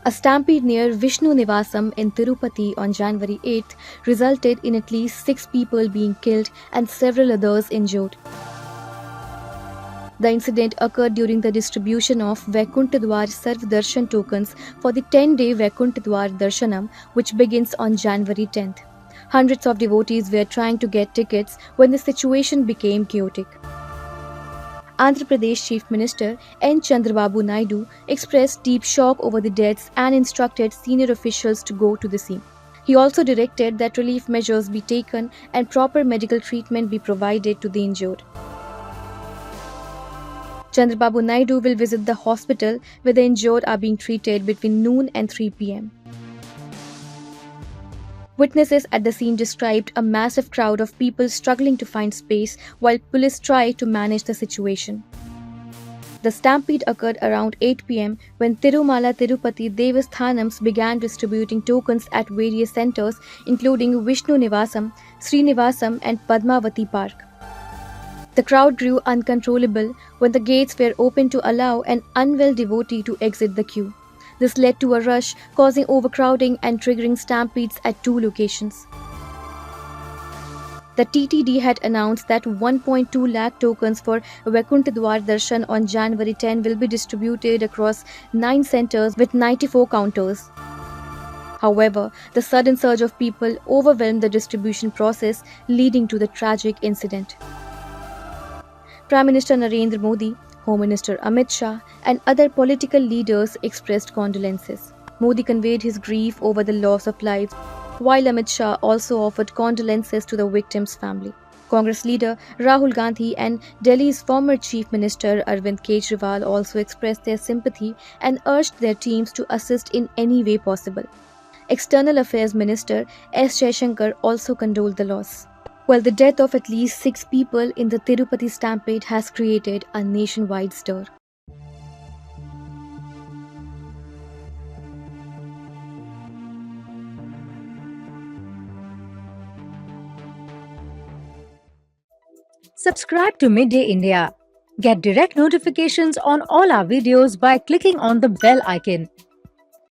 A stampede near Vishnu Nivasam in Tirupati on January 8th resulted in at least 6 people being killed and several others injured. The incident occurred during the distribution of Vaikuntha Dwar Sarv Darshan tokens for the 10-day Vaikuntha Dwar Darshanam, which begins on January 10th. Hundreds of devotees were trying to get tickets when the situation became chaotic. Andhra Pradesh Chief Minister N. Chandrababu Naidu expressed deep shock over the deaths and instructed senior officials to go to the scene. He also directed that relief measures be taken and proper medical treatment be provided to the injured. Chandrababu Naidu will visit the hospital where the injured are being treated between noon and 3 p.m. Witnesses at the scene described a massive crowd of people struggling to find space while police tried to manage the situation. The stampede occurred around 8 p.m. when Tirumala Tirupati Devasthanams began distributing tokens at various centers including Vishnu Nivasam, Srinivasam and Padmavati Park. The crowd grew uncontrollable when the gates were opened to allow an unwell devotee to exit the queue. This led to a rush, causing overcrowding and triggering stampedes at 2 locations. The TTD had announced that 1.2 lakh tokens for Vaikuntha Dwar Darshan on January 10 will be distributed across 9 centers with 94 counters. However, the sudden surge of people overwhelmed the distribution process, leading to the tragic incident. Prime Minister Narendra Modi, Home Minister Amit Shah, and other political leaders expressed condolences. Modi conveyed his grief over the loss of lives, while Amit Shah also offered condolences to the victims' family. Congress leader Rahul Gandhi and Delhi's former Chief Minister Arvind Kejriwal also expressed their sympathy and urged their teams to assist in any way possible. External Affairs Minister S. Jaishankar also condoled the loss. Well, the death of at least 6 people in the Tirupati stampede has created a nationwide stir. Subscribe to Midday India. Get direct notifications on all our videos by clicking on the bell icon.